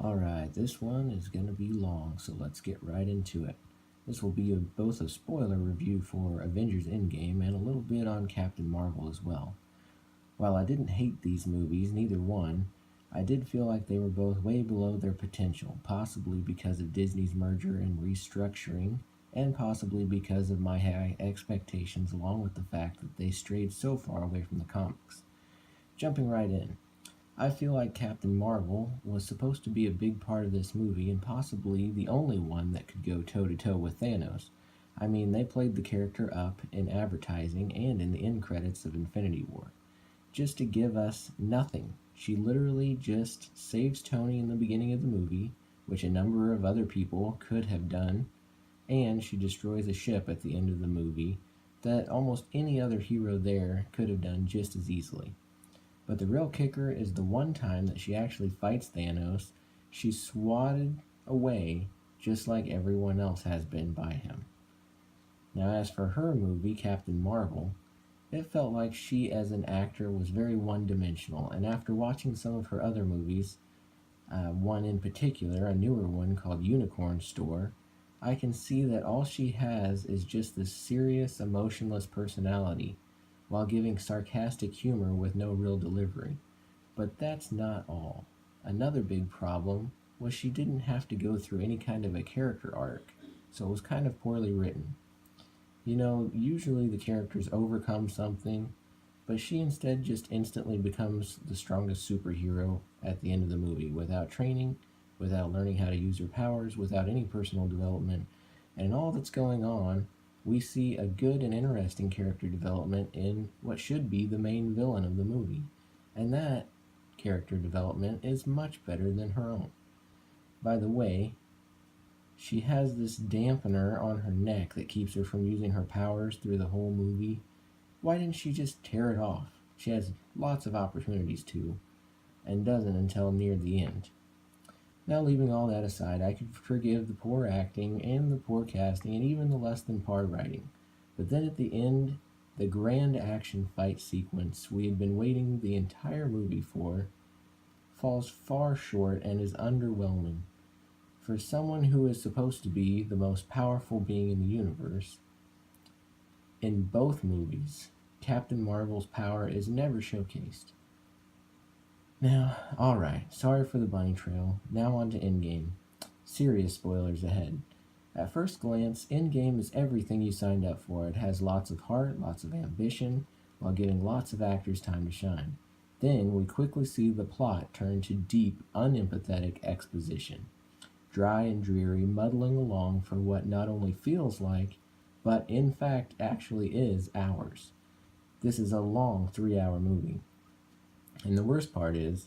Alright, this one is going to be long, so let's get right into it. This will be both a spoiler review for Avengers Endgame and a little bit on Captain Marvel as well. While I didn't hate these movies, neither one, I did feel like they were both way below their potential, possibly because of Disney's merger and restructuring, and possibly because of my high expectations along with the fact that they strayed so far away from the comics. Jumping right in. I feel like Captain Marvel was supposed to be a big part of this movie and possibly the only one that could go toe to toe with Thanos. I mean, they played the character up in advertising and in the end credits of Infinity War, just to give us nothing. She literally just saves Tony in the beginning of the movie, which a number of other people could have done, and she destroys a ship at the end of the movie that almost any other hero there could have done just as easily. But the real kicker is the one time that she actually fights Thanos, she's swatted away just like everyone else has been by him. Now, as for her movie, Captain Marvel, it felt like she as an actor was very one dimensional, and after watching some of her other movies, one in particular, a newer one called Unicorn Store, I can see that all she has is just this serious, emotionless personality while giving sarcastic humor with no real delivery. But that's not all. Another big problem was she didn't have to go through any kind of a character arc, so it was kind of poorly written. You know, usually the characters overcome something, but she instead just instantly becomes the strongest superhero at the end of the movie without training, without learning how to use her powers, without any personal development, and in all that's going on, we see a good and interesting character development in what should be the main villain of the movie. And that character development is much better than her own. By the way, she has this dampener on her neck that keeps her from using her powers through the whole movie. Why didn't she just tear it off? She has lots of opportunities to, and doesn't until near the end. Now, leaving all that aside, I could forgive the poor acting and the poor casting and even the less than par writing. But then at the end, the grand action fight sequence we had been waiting the entire movie for falls far short and is underwhelming. For someone who is supposed to be the most powerful being in the universe, in both movies, Captain Marvel's power is never showcased. Now, alright, sorry for the bunny trail. Now on to Endgame. Serious spoilers ahead. At first glance, Endgame is everything you signed up for. It has lots of heart, lots of ambition, while giving lots of actors time to shine. Then we quickly see the plot turn to deep, unempathetic exposition. Dry and dreary, muddling along for what not only feels like, but in fact actually is hours. This is a long 3-hour movie. And the worst part is,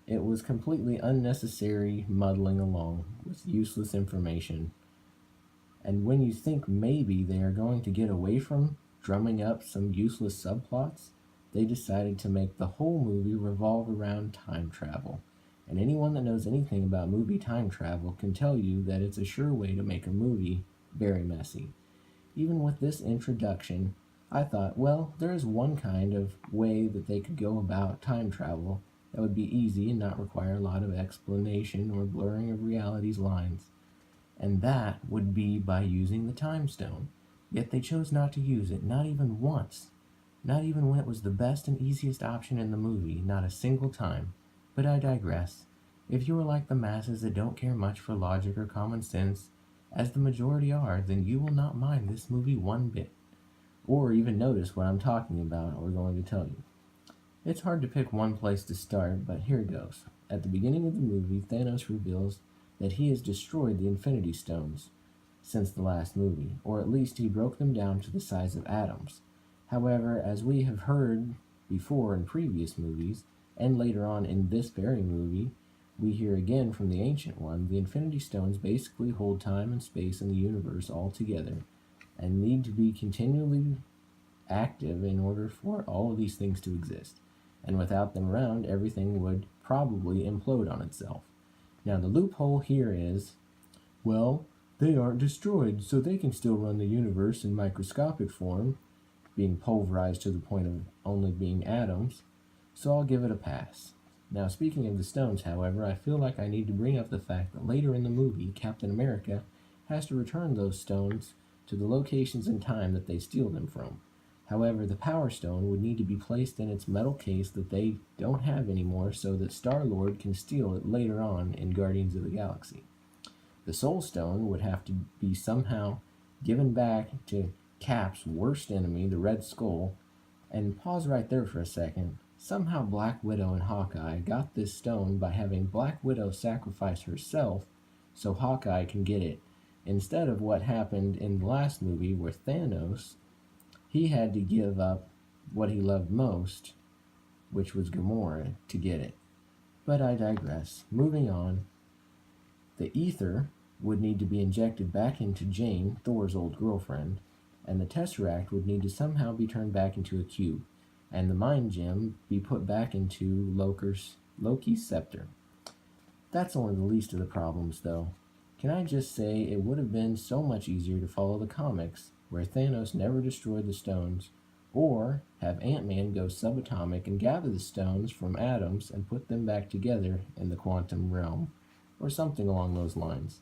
it was completely unnecessary muddling along with useless information. And when you think maybe they are going to get away from drumming up some useless subplots, they decided to make the whole movie revolve around time travel. And anyone that knows anything about movie time travel can tell you that it's a sure way to make a movie very messy. Even with this introduction, I thought, well, there is one kind of way that they could go about time travel that would be easy and not require a lot of explanation or blurring of reality's lines. And that would be by using the time stone. Yet they chose not to use it, not even once. Not even when it was the best and easiest option in the movie, not a single time. But I digress. If you are like the masses that don't care much for logic or common sense, as the majority are, then you will not mind this movie one bit, or even notice what I'm talking about or going to tell you. It's hard to pick one place to start, but here goes. At the beginning of the movie, Thanos reveals that he has destroyed the Infinity Stones since the last movie, or at least he broke them down to the size of atoms. However, as we have heard before in previous movies, and later on in this very movie, we hear again from the Ancient One, the Infinity Stones basically hold time and space in the universe all together, and need to be continually active in order for all of these things to exist. And without them around, everything would probably implode on itself. Now, the loophole here is, well, they aren't destroyed, so they can still run the universe in microscopic form, being pulverized to the point of only being atoms, so I'll give it a pass. Now, speaking of the stones, however, I feel like I need to bring up the fact that later in the movie, Captain America has to return those stones to the locations and time that they steal them from. However, the Power Stone would need to be placed in its metal case that they don't have anymore so that Star-Lord can steal it later on in Guardians of the Galaxy. The Soul Stone would have to be somehow given back to Cap's worst enemy, the Red Skull. And pause right there for a second. Somehow Black Widow and Hawkeye got this stone by having Black Widow sacrifice herself so Hawkeye can get it, instead of what happened in the last movie where Thanos, he had to give up what he loved most, which was Gamora, to get it. But I digress. Moving on, the ether would need to be injected back into Jane, Thor's old girlfriend, and the Tesseract would need to somehow be turned back into a cube, and the Mind Gem be put back into Loki's scepter. That's only the least of the problems, though. Can I just say it would have been so much easier to follow the comics, where Thanos never destroyed the stones, or have Ant-Man go subatomic and gather the stones from atoms and put them back together in the quantum realm, or something along those lines.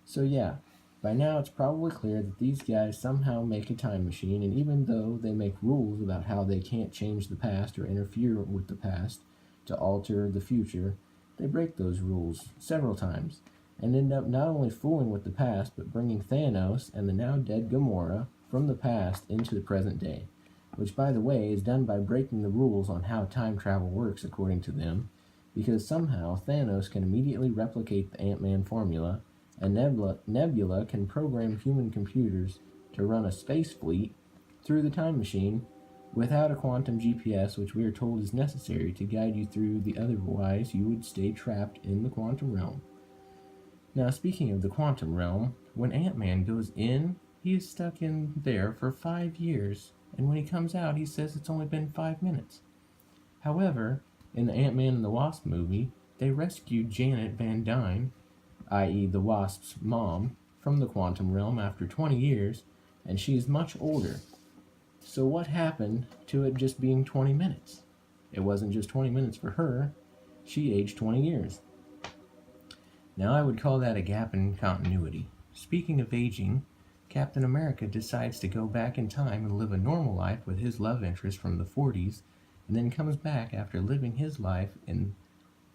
So yeah, by now it's probably clear that these guys somehow make a time machine, and even though they make rules about how they can't change the past or interfere with the past to alter the future, they break those rules several times, and end up not only fooling with the past, but bringing Thanos and the now dead Gamora from the past into the present day, which by the way is done by breaking the rules on how time travel works according to them, because somehow Thanos can immediately replicate the Ant-Man formula, and Nebula can program human computers to run a space fleet through the time machine without a quantum GPS, which we are told is necessary to guide you through the otherwise you would stay trapped in the quantum realm. Now, speaking of the quantum realm, when Ant-Man goes in, he is stuck in there for 5 years, and when he comes out, he says it's only been 5 minutes. However, in the Ant-Man and the Wasp movie, they rescued Janet Van Dyne, i.e. the Wasp's mom, from the quantum realm after 20 years, and she is much older. So what happened to it just being 20 minutes? It wasn't just 20 minutes for her, she aged 20 years. Now I would call that a gap in continuity. Speaking of aging, Captain America decides to go back in time and live a normal life with his love interest from the 40s, and then comes back after living his life in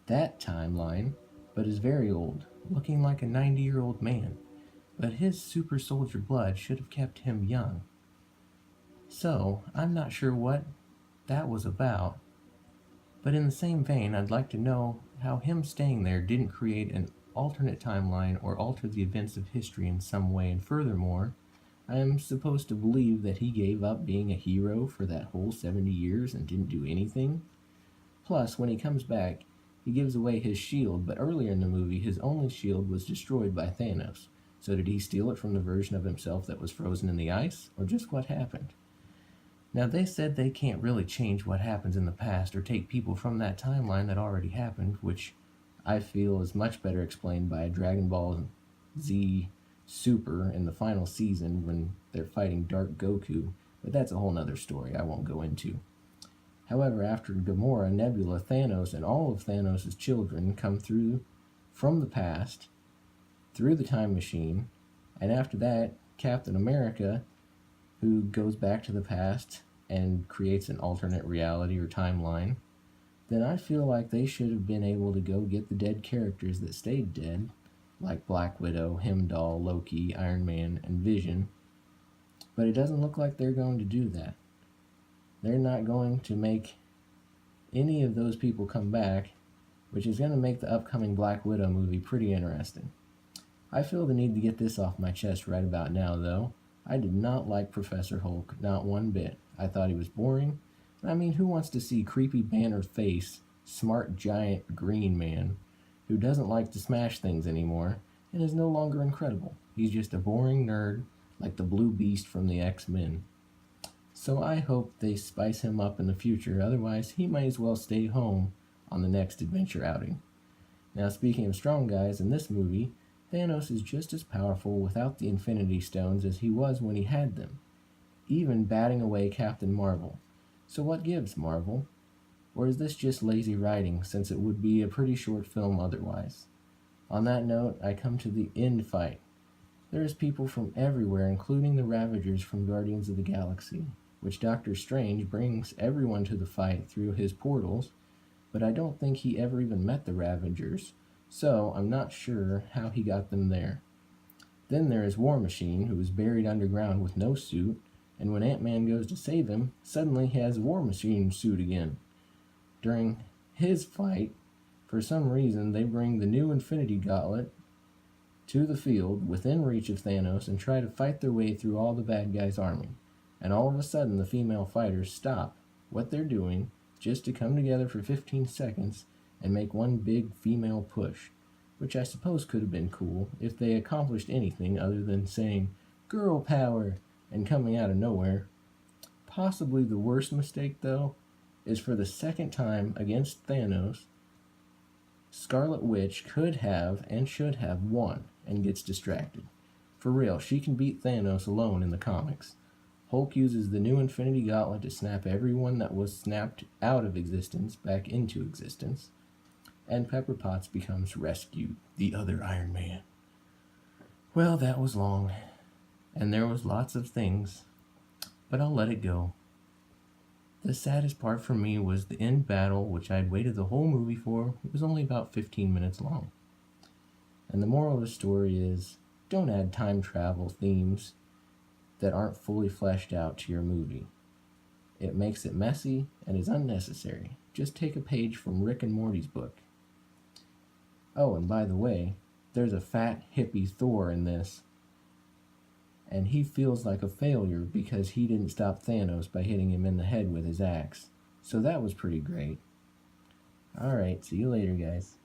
that timeline, but is very old, looking like a 90-year-old man. But his super soldier blood should have kept him young. So, I'm not sure what that was about, but in the same vein, I'd like to know how him staying there didn't create an alternate timeline or alter the events of history in some way, and furthermore, I am supposed to believe that he gave up being a hero for that whole 70 years and didn't do anything? Plus, when he comes back, he gives away his shield, but earlier in the movie, his only shield was destroyed by Thanos. So did he steal it from the version of himself that was frozen in the ice, or just what happened? Now, they said they can't really change what happens in the past or take people from that timeline that already happened, which I feel is much better explained by Dragon Ball Z Super in the final season when they're fighting Dark Goku, but that's a whole nother story I won't go into. However, after Gamora, Nebula, Thanos, and all of Thanos' children come through from the past, through the time machine, and after that, Captain America, who goes back to the past and creates an alternate reality or timeline, then I feel like they should have been able to go get the dead characters that stayed dead, like Black Widow, Heimdall, Loki, Iron Man, and Vision, but it doesn't look like they're going to do that. They're not going to make any of those people come back, which is going to make the upcoming Black Widow movie pretty interesting. I feel the need to get this off my chest right about now, though. I did not like Professor Hulk, not one bit. I thought he was boring. I mean, who wants to see creepy banner face, smart giant green man, who doesn't like to smash things anymore, and is no longer incredible? He's just a boring nerd, like the Blue Beast from the X-Men. So I hope they spice him up in the future, otherwise he might as well stay home on the next adventure outing. Now, speaking of strong guys, in this movie, Thanos is just as powerful without the Infinity Stones as he was when he had them, even batting away Captain Marvel. So what gives, Marvel? Or is this just lazy writing, since it would be a pretty short film otherwise? On that note, I come to the end fight. There is people from everywhere, including the Ravagers from Guardians of the Galaxy, which Doctor Strange brings everyone to the fight through his portals, but I don't think he ever even met the Ravagers, so I'm not sure how he got them there. Then there is War Machine, who is buried underground with no suit, and when Ant-Man goes to save him, suddenly he has a War Machine suit again. During his fight, for some reason, they bring the new Infinity Gauntlet to the field within reach of Thanos and try to fight their way through all the bad guys' army. And all of a sudden, the female fighters stop what they're doing just to come together for 15 seconds and make one big female push, which I suppose could have been cool if they accomplished anything other than saying, "Girl power," and coming out of nowhere. Possibly the worst mistake, though, is for the second time against Thanos, Scarlet Witch could have and should have won and gets distracted. For real, she can beat Thanos alone in the comics. Hulk uses the new Infinity Gauntlet to snap everyone that was snapped out of existence back into existence, and Pepper Potts becomes Rescue, the other Iron Man. Well, that was long, and there was lots of things, but I'll let it go. The saddest part for me was the end battle, which I'd waited the whole movie for. It was only about 15 minutes long. And the moral of the story is, don't add time travel themes that aren't fully fleshed out to your movie. It makes it messy and is unnecessary. Just take a page from Rick and Morty's book. Oh, and by the way, there's a fat hippie Thor in this, and he feels like a failure because he didn't stop Thanos by hitting him in the head with his axe. So that was pretty great. Alright, see you later, guys.